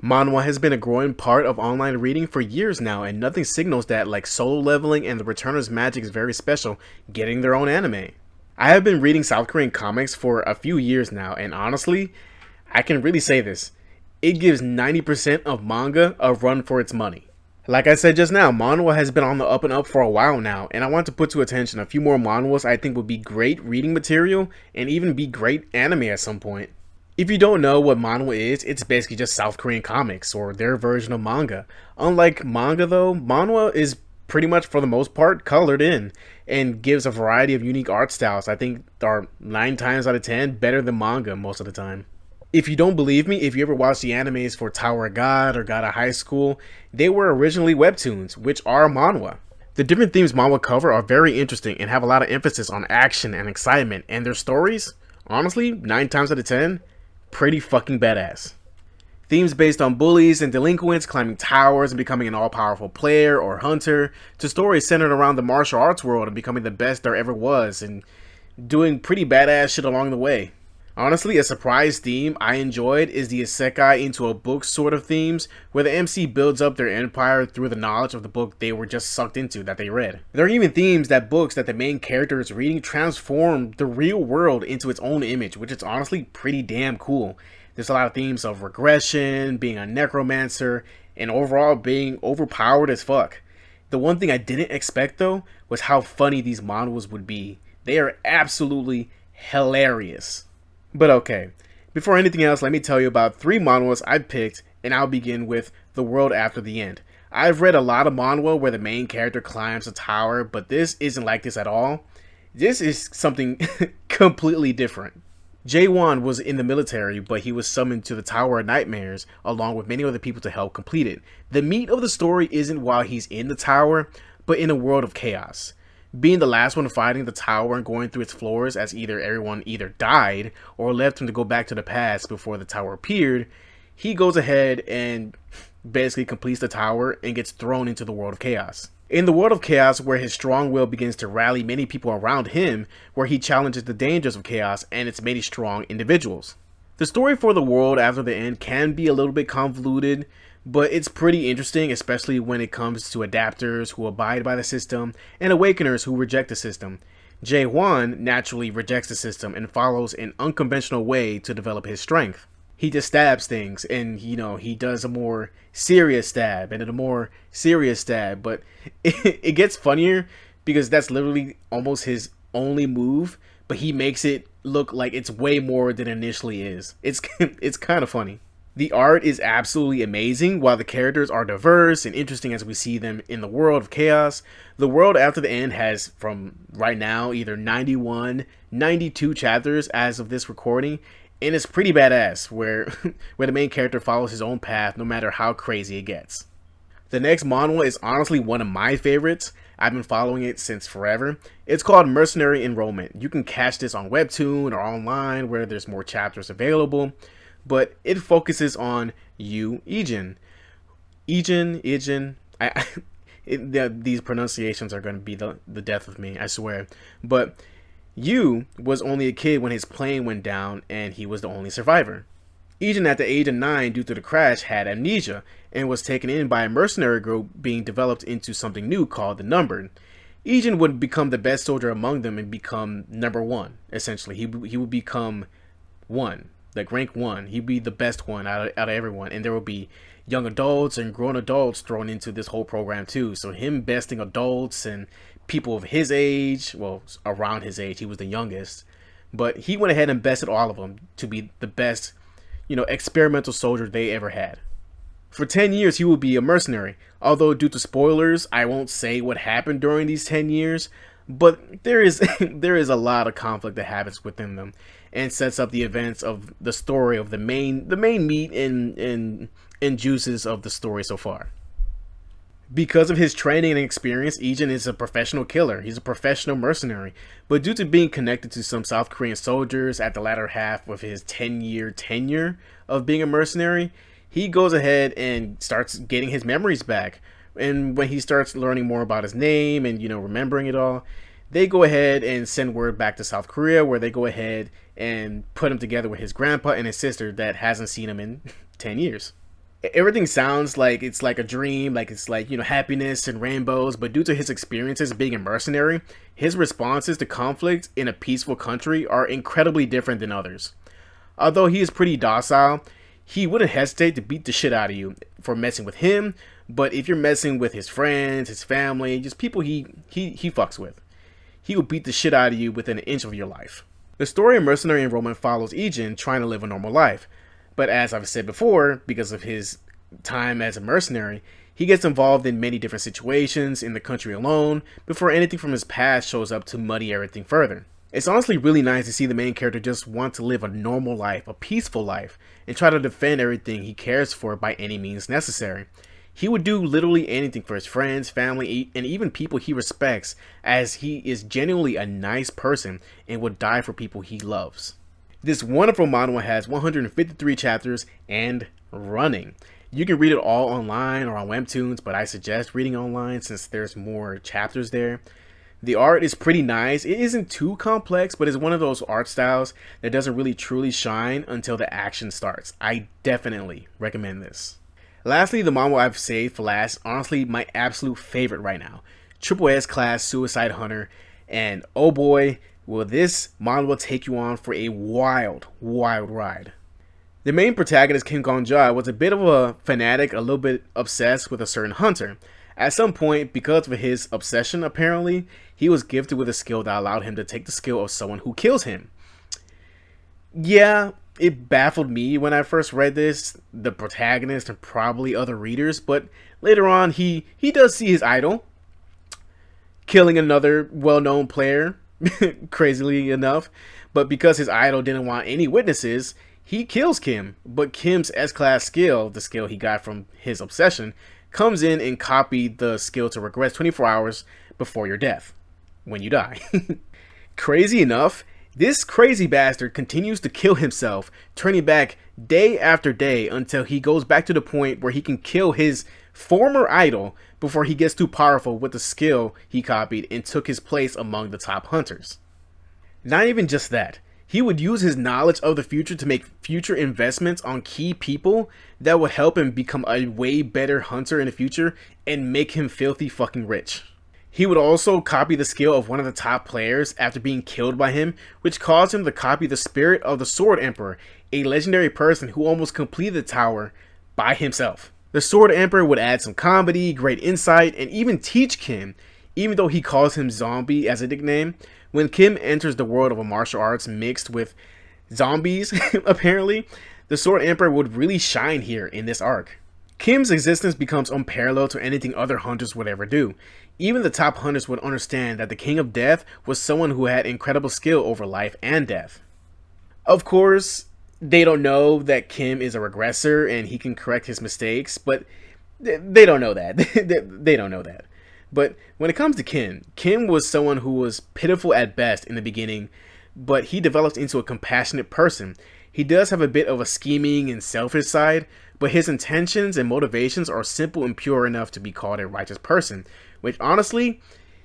Manhwa has been a growing part of online reading for years now, and nothing signals that like Solo Leveling and The Returner's Magic is very special, getting their own anime. I have been reading South Korean comics for a few years now, and honestly, I can really say this. It gives 90% of manga a run for its money. Like I said just now, manhwa has been on the up and up for a while now, and I want to put to attention a few more manhwas I think would be great reading material and even be great anime at some point. If you don't know what manhwa is, it's basically just South Korean comics or their version of manga. Unlike manga though, manhwa is pretty much for the most part colored in and gives a variety of unique art styles I think are 9 times out of 10 better than manga most of the time. If you don't believe me, if you ever watched the animes for Tower of God or God of High School, they were originally webtoons, which are manhwa. The different themes manhwa cover are very interesting and have a lot of emphasis on action and excitement, and their stories, honestly, 9 times out of 10, pretty fucking badass. Themes based on bullies and delinquents climbing towers and becoming an all-powerful player or hunter, to stories centered around the martial arts world and becoming the best there ever was, and doing pretty badass shit along the way. Honestly, a surprise theme I enjoyed is the isekai into a book sort of themes, where the MC builds up their empire through the knowledge of the book they were just sucked into that they read. There are even themes that books that the main character is reading transform the real world into its own image, which is honestly pretty damn cool. There's a lot of themes of regression, being a necromancer, and overall being overpowered as fuck. The one thing I didn't expect though was how funny these manhwas would be. They are absolutely hilarious. But okay, before anything else, let me tell you about 3 manhwas I picked, and I'll begin with The World After the End. I've read a lot of manhwa where the main character climbs a tower, but this isn't like this at all. This is something completely different. Jae-won was in the military, but he was summoned to the Tower of Nightmares along with many other people to help complete it. The meat of the story isn't while he's in the tower, but in a world of chaos. Being the last one fighting the tower and going through its floors, as either everyone either died or left him to go back to the past before the tower appeared, he goes ahead and basically completes the tower and gets thrown into the world of chaos. In the world of chaos, where his strong will begins to rally many people around him, where he challenges the dangers of chaos and its many strong individuals. The story for the world after the end can be a little bit convoluted, but it's pretty interesting, especially when it comes to adapters who abide by the system and awakeners who reject the system. Jae-won naturally rejects the system and follows an unconventional way to develop his strength. He just stabs things, and he does a more serious stab and then a more serious stab, but it gets funnier because that's literally almost his only move, but he makes it look like it's way more than it initially is. It's kind of funny. The art is absolutely amazing, while the characters are diverse and interesting as we see them in the world of chaos. The World After the End has, from right now, either 91, 92 chapters as of this recording, and it's pretty badass, where the main character follows his own path no matter how crazy it gets. The next manhwa is honestly one of my favorites. I've been following it since forever. It's called Mercenary Enrollment. You can catch this on Webtoon or online where there's more chapters available. But it focuses on Ijin. These pronunciations are going to be the death of me, I swear. But Yu was only a kid when his plane went down, and he was the only survivor. Ijin, at the age of 9 due to the crash, had amnesia and was taken in by a mercenary group being developed into something new called the Numbered. Ijin would become the best soldier among them and become number 1, essentially. He would become 1. Like rank 1, he'd be the best one out of everyone, and there will be young adults and grown adults thrown into this whole program too. So him besting adults and people of his age, well, around his age, he was the youngest, but he went ahead and bested all of them to be the best, experimental soldier they ever had. For 10 years, he will be a mercenary, although due to spoilers, I won't say what happened during these 10 years, but there is there is a lot of conflict that happens within them and sets up the events of the story of the main meat and juices of the story so far. Because of his training and experience, Ijin is a professional killer. He's a professional mercenary. But due to being connected to some South Korean soldiers at the latter half of his 10-year tenure of being a mercenary, he goes ahead and starts getting his memories back. And when he starts learning more about his name and, remembering it all, they go ahead and send word back to South Korea, where they go ahead and put him together with his grandpa and his sister that hasn't seen him in 10 years. Everything sounds like it's like a dream, like it's like, happiness and rainbows, but due to his experiences being a mercenary, his responses to conflict in a peaceful country are incredibly different than others. Although he is pretty docile, he wouldn't hesitate to beat the shit out of you for messing with him, but if you're messing with his friends, his family, just people he fucks with, he will beat the shit out of you within an inch of your life. The story of Mercenary Enrollment follows Ejin trying to live a normal life, but as I've said before, because of his time as a mercenary, he gets involved in many different situations in the country alone before anything from his past shows up to muddy everything further. It's honestly really nice to see the main character just want to live a normal life, a peaceful life, and try to defend everything he cares for by any means necessary. He would do literally anything for his friends, family, and even people he respects, as he is genuinely a nice person and would die for people he loves. This wonderful manhwa has 153 chapters and running. You can read it all online or on webtoons, but I suggest reading online since there's more chapters there. The art is pretty nice. It isn't too complex, but it's one of those art styles that doesn't really truly shine until the action starts. I definitely recommend this. Lastly, the manhwa I've saved for last, honestly my absolute favorite right now, Triple S Class Suicide Hunter, and oh boy, will this manhwa take you on for a wild ride. The main protagonist, Kim Gong-ja, was a bit of a fanatic, a little bit obsessed with a certain hunter. At some point, because of his obsession apparently, he was gifted with a skill that allowed him to take the skill of someone who kills him. Yeah, it baffled me when I first read this, the protagonist and probably other readers, but later on he does see his idol killing another well-known player, crazily enough, but because his idol didn't want any witnesses, he kills Kim, but Kim's S-Class skill, the skill he got from his obsession, comes in and copied the skill to regress 24 hours before your death, when you die. Crazy enough, this crazy bastard continues to kill himself, turning back day after day until he goes back to the point where he can kill his former idol before he gets too powerful with the skill he copied and took his place among the top hunters. Not even just that, he would use his knowledge of the future to make future investments on key people that would help him become a way better hunter in the future and make him filthy fucking rich. He would also copy the skill of one of the top players after being killed by him, which caused him to copy the spirit of the Sword Emperor, a legendary person who almost completed the tower by himself. The Sword Emperor would add some comedy, great insight, and even teach Kim, even though he calls him Zombie as a nickname. When Kim enters the world of a martial arts mixed with zombies, apparently, the Sword Emperor would really shine here in this arc. Kim's existence becomes unparalleled to anything other hunters would ever do. Even the top hunters would understand that the King of Death was someone who had incredible skill over life and death. Of course, they don't know that Kim is a regressor and he can correct his mistakes, but they don't know that. They don't know that. But when it comes to Kim was someone who was pitiful at best in the beginning, but he developed into a compassionate person. He does have a bit of a scheming and selfish side, but his intentions and motivations are simple and pure enough to be called a righteous person, which honestly,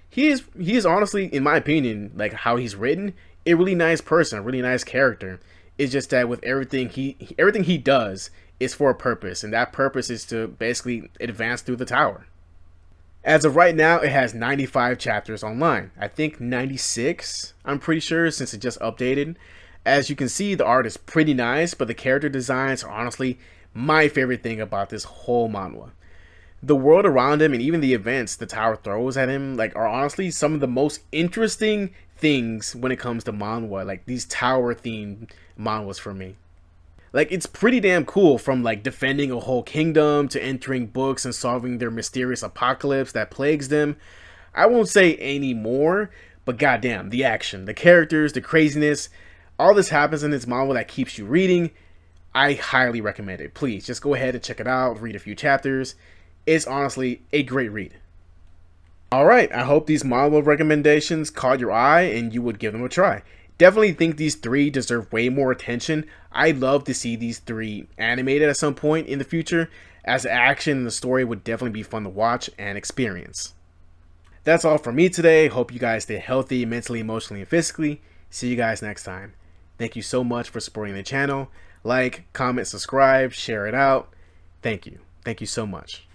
he is honestly, in my opinion, like how he's written, a really nice person, a really nice character. It's just that with everything he does is for a purpose, and that purpose is to basically advance through the tower. As of right now, it has 95 chapters online. I think 96, I'm pretty sure, since it just updated. As you can see, the art is pretty nice, but the character designs are honestly my favorite thing about this whole manhwa. The world around him and even the events the tower throws at him are honestly some of the most interesting things when it comes to manhwa, like these tower themed manhwas for me. It's pretty damn cool, from defending a whole kingdom to entering books and solving their mysterious apocalypse that plagues them. I won't say any more, but goddamn, the action, the characters, the craziness, all this happens in this manhwa that keeps you reading. I highly recommend it. Please, just go ahead and check it out, read a few chapters. It's honestly a great read. Alright, I hope these manhwa recommendations caught your eye and you would give them a try. Definitely think these three deserve way more attention. I'd love to see these three animated at some point in the future, as the action and the story would definitely be fun to watch and experience. That's all from me today. Hope you guys stay healthy mentally, emotionally, and physically. See you guys next time. Thank you so much for supporting the channel. Like, comment, subscribe, share it out. Thank you. Thank you so much.